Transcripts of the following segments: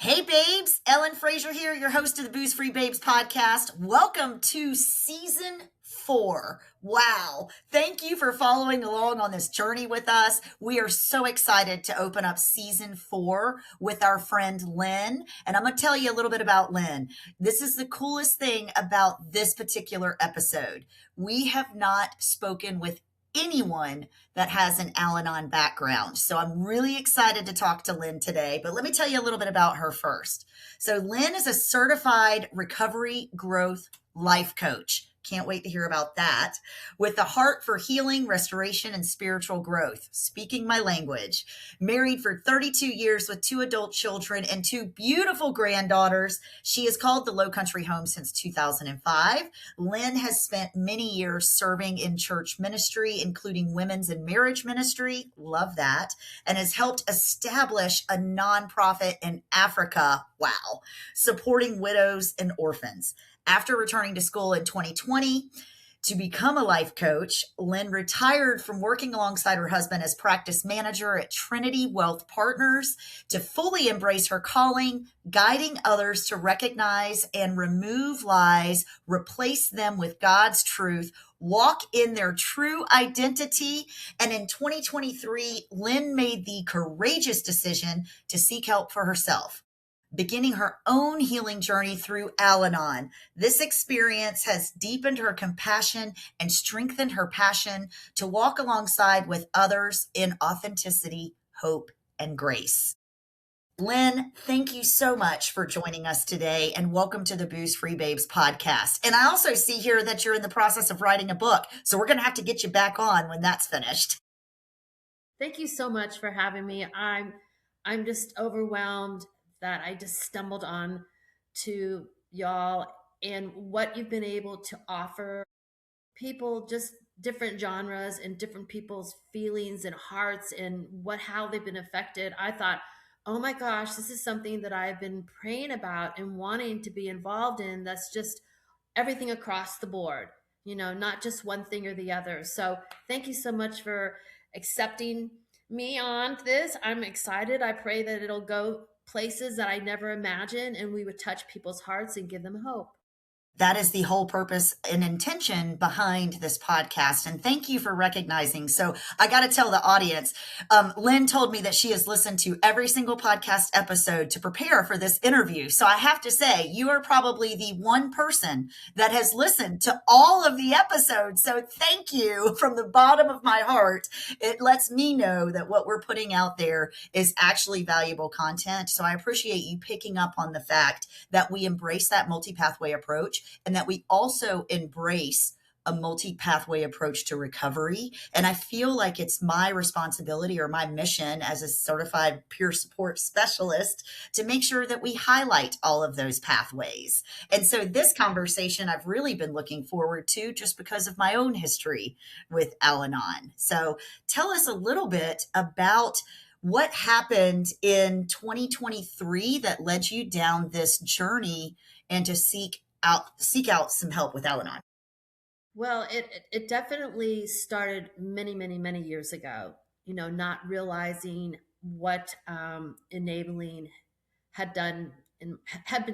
Hey babes, Ellen Fraser here, your host of the Booze Free Babes podcast. Welcome to season 4. Wow. Thank you for following along on this journey with us. We are so excited to open up season 4 with our friend Lynn. And I'm going to tell you a little bit about Lynn. This is the coolest thing about this particular episode. We have not spoken with anyone that has an Al-Anon background. So I'm really excited to talk to Lynn today, but let me tell you a little bit about her first. So Lynn is a certified recovery growth life coach. Can't wait to hear about that. With a heart for healing, restoration, and spiritual growth. Speaking my language. Married for 32 years with 2 adult children and 2 beautiful granddaughters. She has called the Low Country home since 2005. Lynn has spent many years serving in church ministry, including women's and marriage ministry. Love that. And has helped establish a nonprofit in Africa. Wow. Supporting widows and orphans. After returning to school in 2020 to become a life coach, Lynn retired from working alongside her husband as practice manager at Trinity Wealth Partners to fully embrace her calling, guiding others to recognize and remove lies, replace them with God's truth, walk in their true identity. And in 2023, Lynn made the courageous decision to seek help for herself, beginning her own healing journey through Al-Anon. This experience has deepened her compassion and strengthened her passion to walk alongside with others in authenticity, hope, and grace. Lynn, thank you so much for joining us today, and welcome to the Booze Free Babes podcast. And I also see here that you're in the process of writing a book, so we're going to have to get you back on when that's finished. Thank you so much for having me. I'm just overwhelmed that I just stumbled on to y'all and what you've been able to offer people, just different genres and different people's feelings and hearts and how they've been affected. I thought, oh my gosh, this is something that I've been praying about and wanting to be involved in. That's just everything across the board, not just one thing or the other. So thank you so much for accepting me on this. I'm excited. I pray that it'll go places that I never imagined and we would touch people's hearts and give them hope. That is the whole purpose and intention behind this podcast. And thank you for recognizing. So I got to tell the audience, Lynn told me that she has listened to every single podcast episode to prepare for this interview. So I have to say, you are probably the one person that has listened to all of the episodes. So thank you from the bottom of my heart. It lets me know that what we're putting out there is actually valuable content. So I appreciate you picking up on the fact that we embrace that multi-pathway approach, and that we also embrace a multi-pathway approach to recovery. And I feel like it's my responsibility or my mission as a certified peer support specialist to make sure that we highlight all of those pathways. And so this conversation I've really been looking forward to just because of my own history with Al-Anon. So tell us a little bit about what happened in 2023 that led you down this journey and to seek out some help with Al-Anon. Well, it definitely started many, many, many years ago, not realizing what enabling had been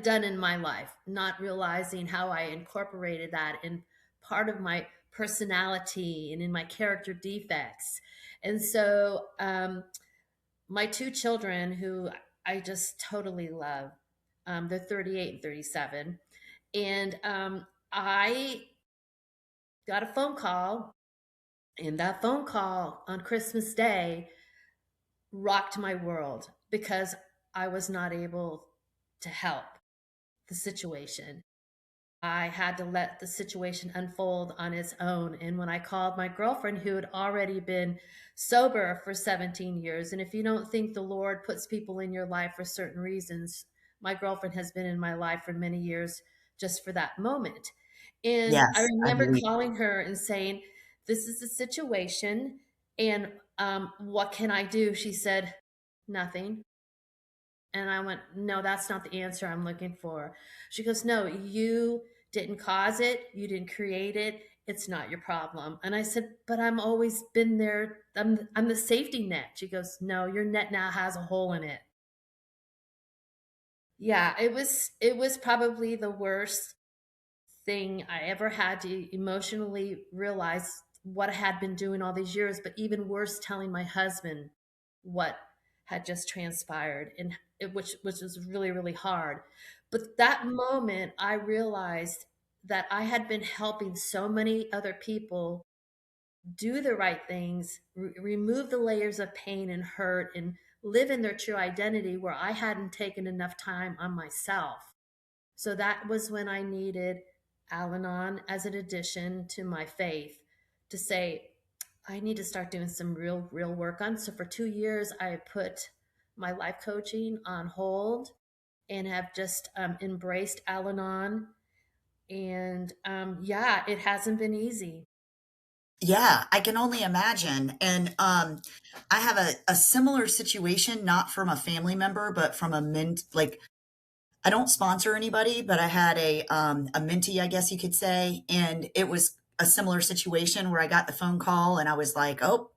done in my life, not realizing how I incorporated that in part of my personality and in my character defects. And so my 2 children, who I just totally love, they're 38 and 37. And I got a phone call, and that phone call on Christmas Day rocked my world because I was not able to help the situation. I had to let the situation unfold on its own. And when I called my girlfriend, who had already been sober for 17 years, and if you don't think the Lord puts people in your life for certain reasons, my girlfriend has been in my life for many years just for that moment. And I Yes, I remember believe. calling her and saying, this is the situation, and what can I do? She said, nothing. And I went, no, that's not the answer I'm looking for. She goes, no, you didn't cause it. You didn't create it. It's not your problem. And I said, but I'm always been there. I'm the safety net. She goes, no, your net now has a hole in it. Yeah, it was probably the worst thing I ever had to emotionally realize what I had been doing all these years, but even worse, telling my husband what had just transpired, and which was really really hard. But that moment, I realized that I had been helping so many other people do the right things, remove the layers of pain and hurt, and live in their true identity, where I hadn't taken enough time on myself. So that was when I needed Al Anon as an addition to my faith, to say, I need to start doing some real work on. So for 2 years, I put my life coaching on hold and have just embraced Al Anon. And yeah, it hasn't been easy. Yeah, I can only imagine. And I have a similar situation, not from a family member, but from a like I don't sponsor anybody, but I had a mentee, I guess you could say, and it was a similar situation where I got the phone call and I was like, "Oh,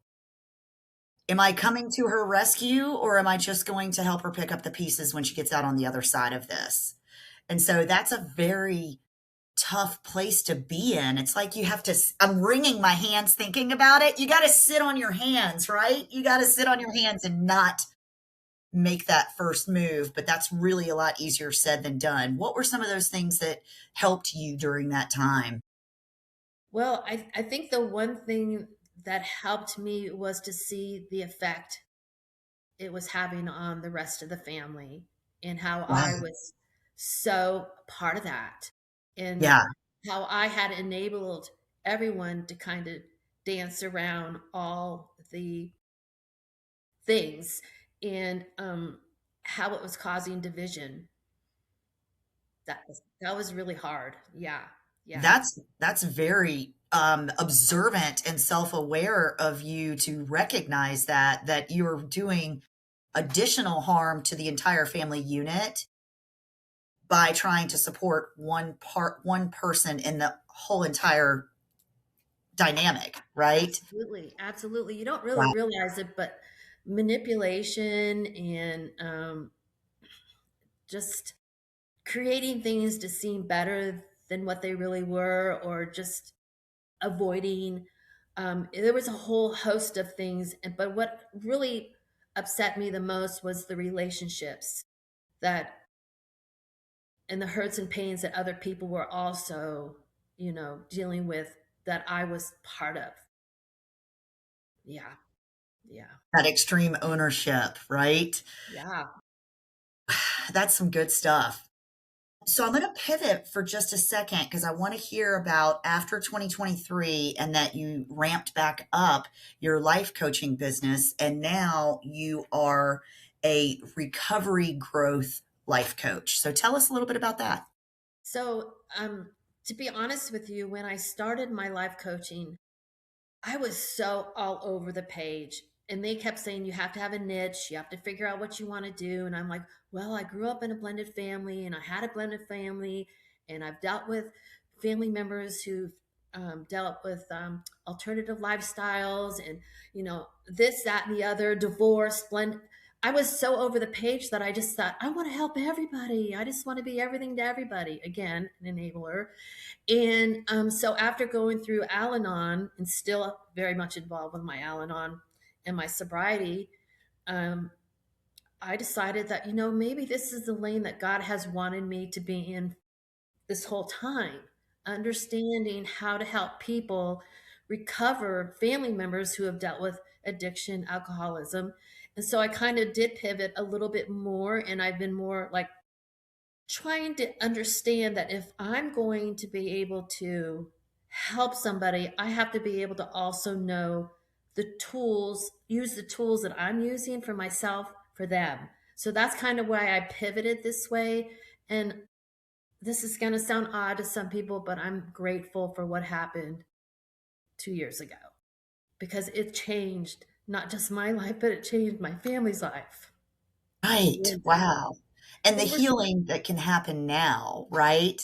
am I coming to her rescue or am I just going to help her pick up the pieces when she gets out on the other side of this?" And so that's a very tough place to be in. It's like you have to, I'm wringing my hands thinking about it. You got to sit on your hands, right? You got to sit on your hands and not make that first move, but that's really a lot easier said than done. What were some of those things that helped you during that time? Well, I think the one thing that helped me was to see the effect it was having on the rest of the family, and how Wow. I was so part of that, and Yeah, how I had enabled everyone to kind of dance around all the things, and how it was causing division. That was really hard. Yeah, yeah. that's very observant and self-aware of you to recognize that you're doing additional harm to the entire family unit by trying to support one person in the whole entire dynamic, right? Absolutely, absolutely. You don't really Wow. realize it, but manipulation and just creating things to seem better than what they really were, or just avoiding. There was a whole host of things, but what really upset me the most was the relationships that, and the hurts and pains that other people were also, dealing with, that I was part of. Yeah, yeah, That extreme ownership, right? yeah. That's some good stuff. So I'm going to pivot for just a second because I want to hear about after 2023 and that you ramped back up your life coaching business and now you are a recovery growth life coach. So tell us a little bit about that. So, to be honest with you, when I started my life coaching, I was so all over the page. And they kept saying, you have to have a niche, you have to figure out what you want to do. And I'm like, well, I grew up in a blended family, and I had a blended family, and I've dealt with family members who've dealt with alternative lifestyles, and, this, that, and the other, divorce, blend. I was so over the page that I just thought, I want to help everybody. I just want to be everything to everybody. Again, an enabler. And so after going through Al Anon, and still very much involved with my Al Anon and my sobriety, um, I decided that, maybe this is the lane that God has wanted me to be in this whole time, understanding how to help people recover, family members who have dealt with addiction, alcoholism. And so I kind of did pivot a little bit more, and I've been more like trying to understand that if I'm going to be able to help somebody, I have to be able to also know the tools, use the tools that I'm using for myself, for them. So that's kind of why I pivoted this way. And this is going to sound odd to some people, but I'm grateful for what happened 2 years ago, because it changed not just my life, but it changed my family's life. Right. And Wow. And the they were healing that can happen now, right?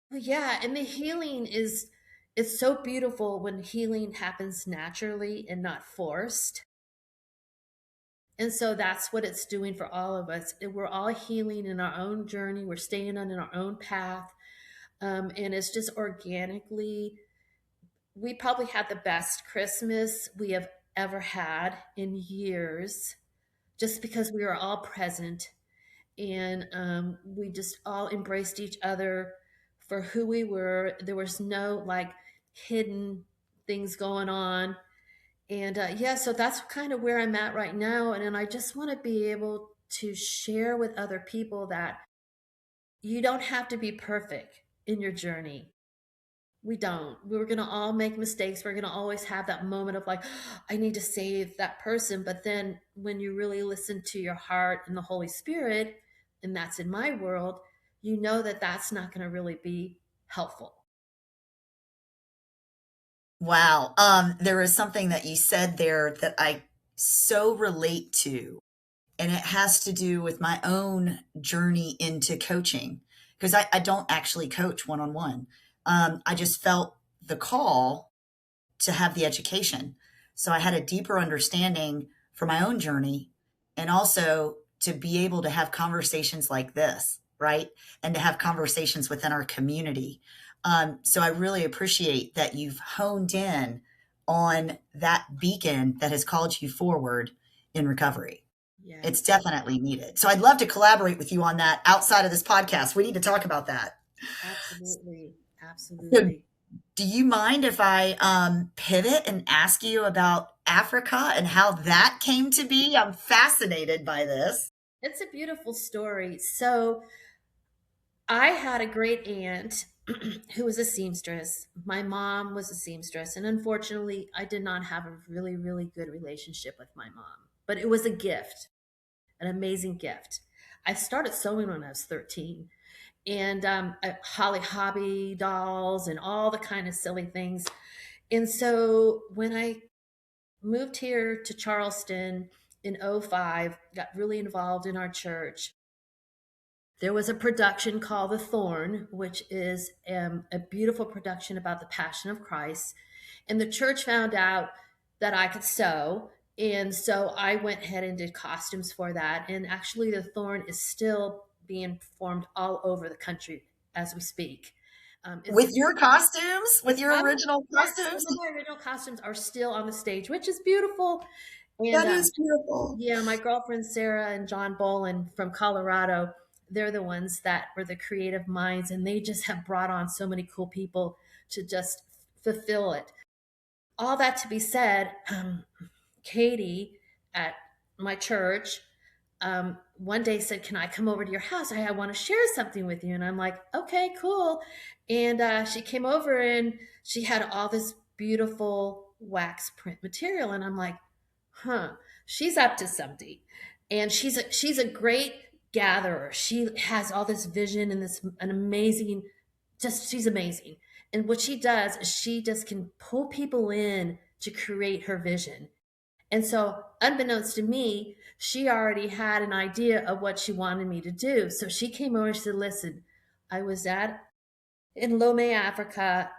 Well, yeah, and the healing is, it's so beautiful when healing happens naturally and not forced. And so that's what it's doing for all of us. We're all healing in our own journey. We're staying on in our own path. And it's just organically, we probably had the best Christmas we have ever had in years, just because we were all present, and we just all embraced each other for who we were. There was no like hidden things going on. And yeah, so that's kind of where I'm at right now. And I just want to be able to share with other people that you don't have to be perfect in your journey. We don't. We're going to all make mistakes. We're going to always have that moment of like, I need to save that person. But then when you really listen to your heart and the Holy Spirit, and that's in my world, you know that that's not going to really be helpful. Wow. There is something that you said there that I so relate to, and it has to do with my own journey into coaching because I don't actually coach one on one. I just felt the call to have the education. So I had a deeper understanding for my own journey and also to be able to have conversations like this, right? And to have conversations within our community. So I really appreciate that you've honed in on that beacon that has called you forward in recovery. It's Yes, definitely needed. So I'd love to collaborate with you on that outside of this podcast. We need to talk about that. absolutely. So Absolutely. do you mind if I pivot and ask you about Africa and how that came to be? I'm fascinated by this. It's a beautiful story. So I had a great aunt who was a seamstress. My mom was a seamstress. And unfortunately, I did not have a really, really good relationship with my mom. But it was a gift, an amazing gift. I started sewing when I was 13, and Holly Hobby dolls and all the kind of silly things. And so when I moved here to Charleston in '05, got really involved in our church. There was a production called The Thorn, which is a beautiful production about the Passion of Christ. And the church found out that I could sew. And so I went ahead and did costumes for that. And actually, The Thorn is still being performed all over the country as we speak. It's With your beautiful. costumes, with your original Yes, some costumes, of my original costumes are still on the stage, which is beautiful. And that is beautiful. yeah, my girlfriend Sarah and John Bolin from Colorado, they're the ones that were the creative minds, and they just have brought on so many cool people to just fulfill it. All that to be said, Katie at my church one day said, "Can I come over to your house? I want to share something with you." And I'm like, "Okay, cool." And she came over and she had all this beautiful wax print material, and I'm like, "Huh, she's up to something." And she's a great gatherer. She has all this vision and this an amazing, just she's amazing. And what she does is she just can pull people in to create her vision. And so, unbeknownst to me, she already had an idea of what she wanted me to do. So she came over and said, "Listen, I was at in Lome, Africa,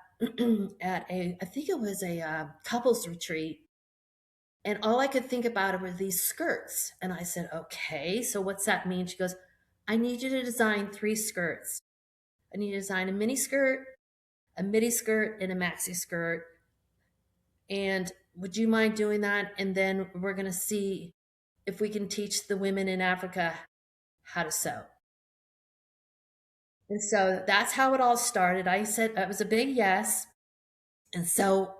at I think it was a couples retreat, and all I could think about were these skirts." And I said, "Okay, so what's that mean?" She goes, "I need you to design 3 skirts. I need you to design a mini skirt, a midi skirt, and a maxi skirt. And would you mind doing that? And then we're going to see if we can teach the women in Africa how to sew." And so that's how it all started. I said it was a big yes. And so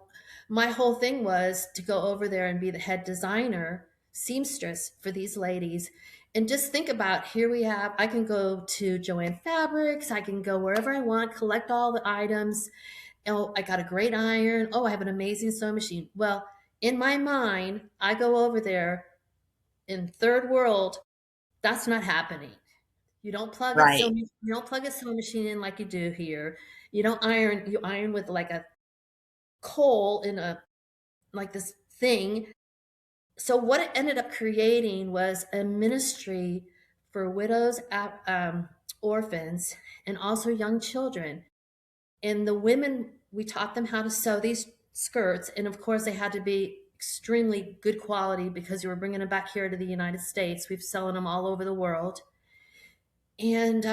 my whole thing was to go over there and be the head designer, seamstress for these ladies. And just think about, here we have, I can go to Joanne Fabrics, I can go wherever I want, collect all the items. Oh, I got a great iron. Oh, I have an amazing sewing machine. Well, in my mind, I go over there in third world, that's not happening. Right. You don't plug a sewing machine in like you do here. You don't iron, you iron with like a coal in a like this thing. So what it ended up creating was a ministry for widows, orphans, and also young children. And the women, we taught them how to sew these skirts, and of course they had to be extremely good quality because you were bringing them back here to the United States. We've selling them all over the world. And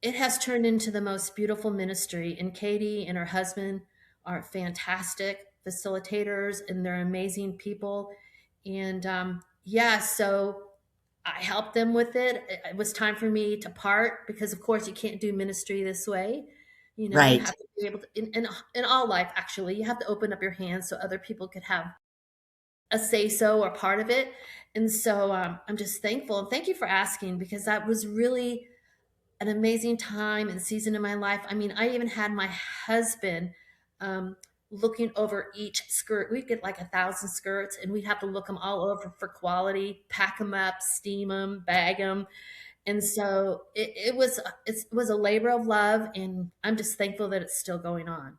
it has turned into the most beautiful ministry. And Katie and her husband are fantastic facilitators, and they're amazing people. And yeah, so I helped them with it. It was time for me to part because, of course, you can't do ministry this way. You know, you Right. have to be able to, in all life, actually, you have to open up your hands so other people could have a say so or part of it. And so I'm just thankful. And thank you for asking because that was really an amazing time and season in my life. I mean, I even had my husband um, looking over each skirt. We'd get like 1,000 skirts, and we'd have to look them all over for quality, pack them up, steam them, bag them. And so it was a labor of love, and I'm just thankful that it's still going on.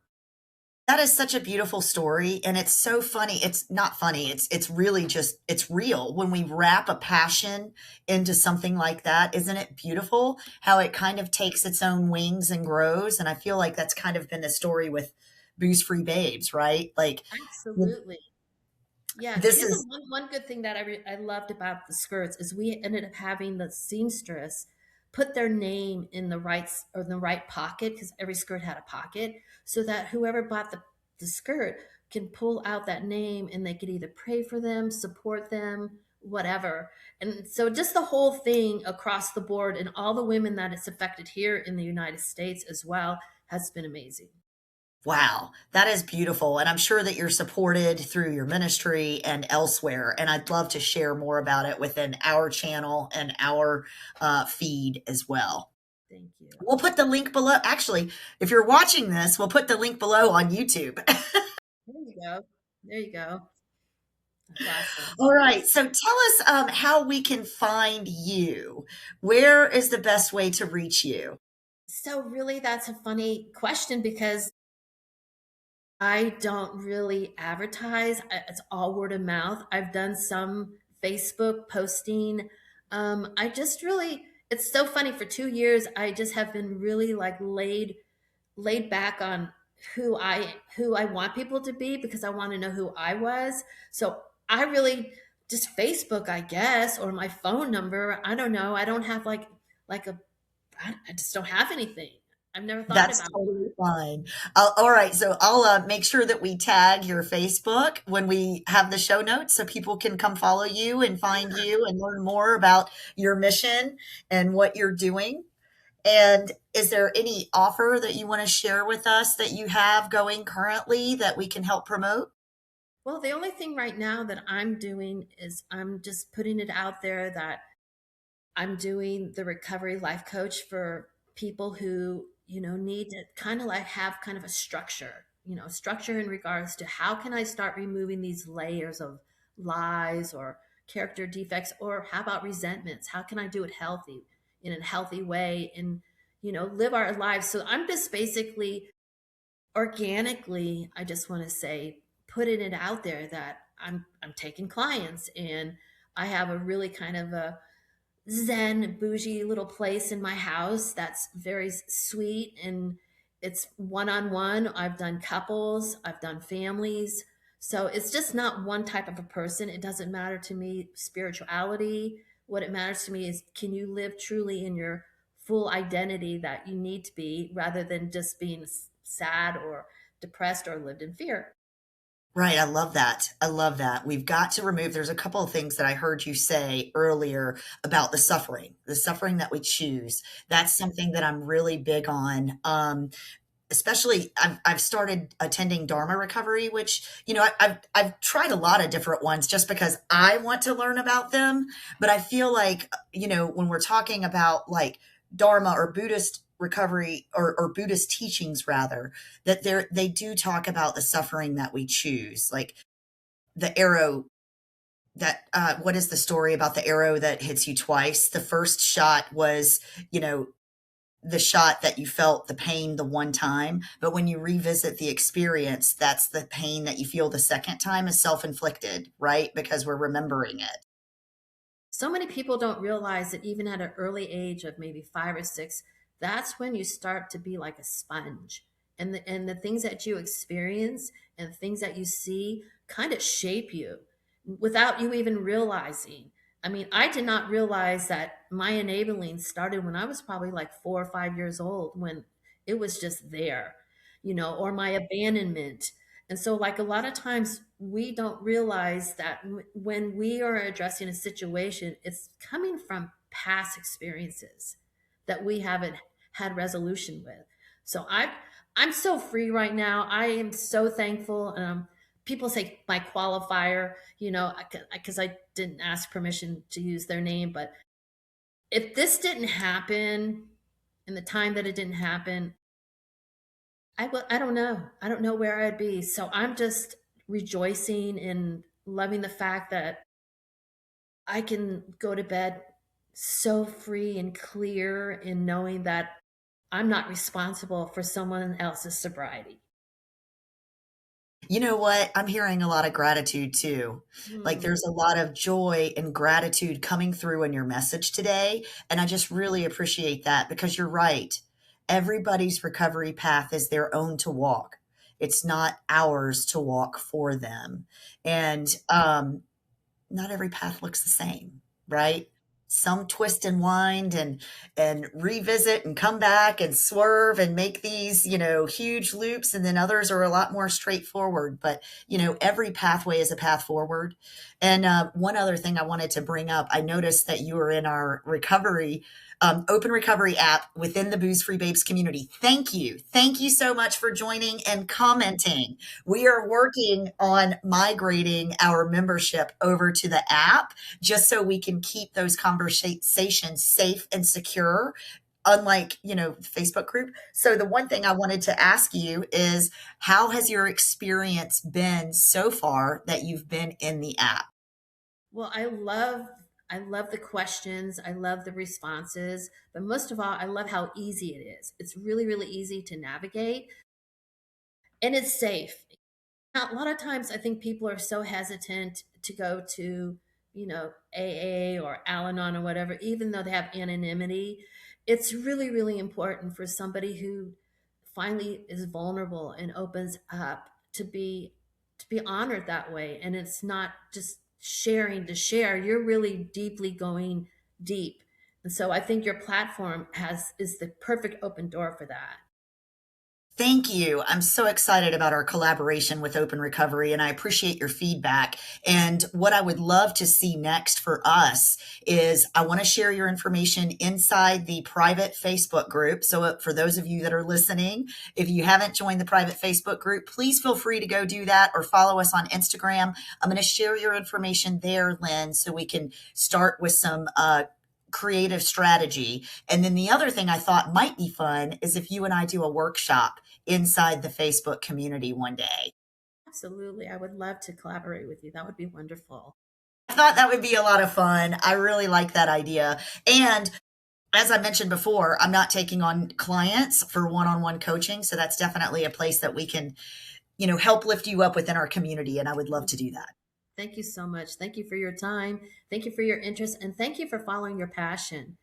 That is such a beautiful story, and it's so funny. It's not funny. It's really just it's real when we wrap a passion into something like that. Isn't it beautiful how it kind of takes its own wings and grows? And I feel like that's kind of been the story with Booze Free Babes, right? Like Absolutely. Yeah, this here's a is one good thing that I loved about the skirts is we ended up having the seamstress put their name in the right pocket because every skirt had a pocket, so that whoever bought the skirt can pull out that name and they could either pray for them, support them, whatever. And so just the whole thing across the board and all the women that it's affected here in the United States as well has been amazing. wow, that is beautiful. And I'm sure that you're supported through your ministry and elsewhere. And I'd love to share more about it within our channel and our feed as well. Thank you. We'll put the link below. Actually, if you're watching this, we'll put the link below on YouTube. There you go. There you go. That's awesome. All right. So tell us how we can find you. Where is the best way to reach you? So really that's a funny question because I don't really advertise. It's all word of mouth. I've done some Facebook posting. I just really it's so funny for 2 years I just have been really like laid back on who I want people to be because I want to know who I was. So I really just Facebook, I guess, or my phone number. I don't know. I don't have like a I just don't have anything. I've never thought That's about it. totally fine. All right. So I'll make sure that we tag your Facebook when we have the show notes so people can come follow you and find you and learn more about your mission and what you're doing. And is there any offer that you want to share with us that you have going currently that we can help promote? Well, the only thing right now that I'm doing is I'm just putting it out there that I'm doing the recovery life coach for people who, need to kind of like have kind of a structure, structure in regards to how can I start removing these layers of lies or character defects, or how about resentments? How can I do it healthy in a healthy way and, live our lives? So I'm just basically organically, I just want to say, putting it out there that I'm taking clients and I have a really kind of a zen bougie little place in my house that's very sweet, and it's one-on-one. I've done couples, I've done families, so it's just not one type of a person. It doesn't matter to me spirituality. What it matters to me is can you live truly in your full identity that you need to be, rather than just being sad or depressed or lived in fear. Right. I love that. I love that. We've got to remove, there's a couple of things that I heard you say earlier about the suffering that we choose. That's something that I'm really big on. Especially I've started attending Dharma recovery, which, I've tried a lot of different ones just because I want to learn about them. But I feel like, when we're talking about like Dharma or Buddhist recovery or Buddhist teachings rather, that they do talk about the suffering that we choose, like the arrow that what is the story about the arrow that hits you twice? The first shot was, you know, the shot that you felt the pain the one time, but when you revisit the experience, that's the pain that you feel the second time is self-inflicted, right? Because we're remembering it. So many people don't realize that even at an early age of maybe 5 or 6, that's when you start to be like a sponge. And the things that you experience and things that you see kind of shape you without you even realizing. I mean, I did not realize that my enabling started when I was probably like 4 or 5 years old, when it was just there, or my abandonment. And so, like, a lot of times we don't realize that when we are addressing a situation, it's coming from past experiences that we haven't had resolution with. So I'm so free right now. I am so thankful. People say my qualifier, because I didn't ask permission to use their name. But if this didn't happen in the time that it didn't happen, I don't know. I don't know where I'd be. So I'm just rejoicing and loving the fact that I can go to bed so free and clear in knowing that I'm not responsible for someone else's sobriety. You know what? I'm hearing a lot of gratitude too. Like Hmm. there's a lot of joy and gratitude coming through in your message today. And I just really appreciate that because you're right. Everybody's recovery path is their own to walk. It's not ours to walk for them. And not every path looks the same, right? Some twist and wind and revisit and come back and swerve and make these, huge loops, and then others are a lot more straightforward. But every pathway is a path forward. And one other thing I wanted to bring up, I noticed that you were in our recovery open recovery app within the Booze Free Babes community. Thank you so much for joining and commenting. We are working on migrating our membership over to the app just so we can keep those conversations safe and secure, unlike Facebook group. So the one thing I wanted to ask you is, how has your experience been so far that you've been in the app? Well, I love the questions. I love the responses, but most of all, I love how easy it is. It's really, really easy to navigate, and it's safe. Now, a lot of times I think people are so hesitant to go to, AA or Al-Anon or whatever, even though they have anonymity. It's really, really important for somebody who finally is vulnerable and opens up to be honored that way. And it's not just sharing to share. You're really deeply going deep. And so I think your platform is the perfect open door for that. Thank you. I'm so excited about our collaboration with Open Recovery, and I appreciate your feedback. And what I would love to see next for us is I want to share your information inside the private Facebook group. So, for those of you that are listening, if you haven't joined the private Facebook group, please feel free to go do that or follow us on Instagram. I'm going to share your information there, Lynn, so we can start with some creative strategy. And then the other thing I thought might be fun is if you and I do a workshop inside the Facebook community one day. Absolutely. I would love to collaborate with you. That would be wonderful. I thought that would be a lot of fun. I really like that idea. And as I mentioned before, I'm not taking on clients for one-on-one coaching. So that's definitely a place that we can, help lift you up within our community. And I would love to do that. Thank you so much. Thank you for your time. Thank you for your interest. And thank you for following your passion.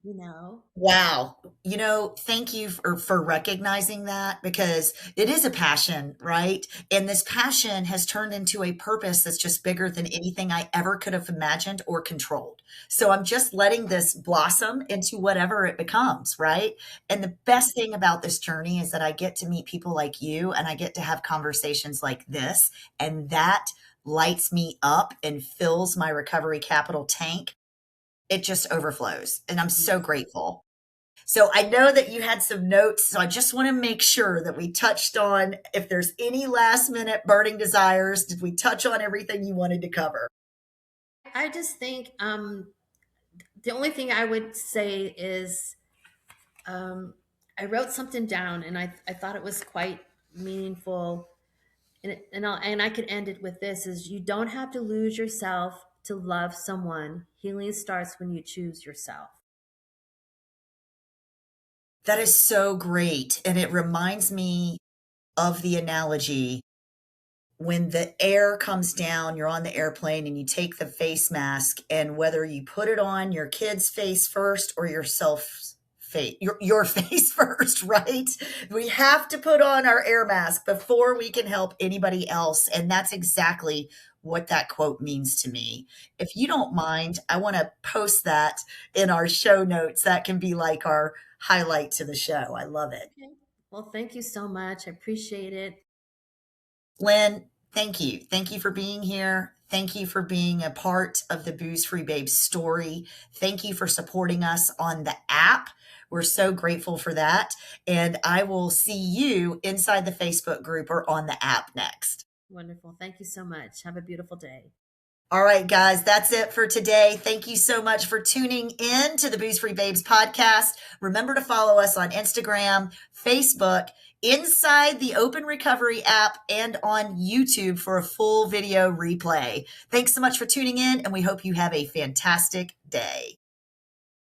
You know, Wow. Thank you for recognizing that because it is a passion, right? And this passion has turned into a purpose that's just bigger than anything I ever could have imagined or controlled. So I'm just letting this blossom into whatever it becomes, right? And the best thing about this journey is that I get to meet people like you and I get to have conversations like this. And that lights me up and fills my recovery capital tank. It just overflows. And I'm so grateful. So I know that you had some notes. So I just want to make sure that we touched on if there's any last minute burning desires. Did we touch on everything you wanted to cover? I just think the only thing I would say is um, I wrote something down and I thought it was quite meaningful. And I could end it with this is you don't have to lose yourself to love someone. Healing starts when you choose yourself. That is so great. And it reminds me of the analogy when the air comes down, you're on the airplane and you take the face mask, and whether you put it on your kid's face first or yourself face, your face first, right? We have to put on our air mask before we can help anybody else. And that's exactly what that quote means to me. If you don't mind, I want to post that in our show notes. That can be like our highlight to the show. I love it. Okay. Well, thank you so much. I appreciate it. Lynn, thank you. Thank you for being here. Thank you for being a part of the Booze Free Babes story. Thank you for supporting us on the app. We're so grateful for that. And I will see you inside the Facebook group or on the app next. Wonderful. Thank you so much. Have a beautiful day. All right, guys, that's it for today. Thank you so much for tuning in to the Booze Free Babes podcast. Remember to follow us on Instagram, Facebook, inside the Open Recovery app, and on YouTube for a full video replay. Thanks so much for tuning in, and we hope you have a fantastic day.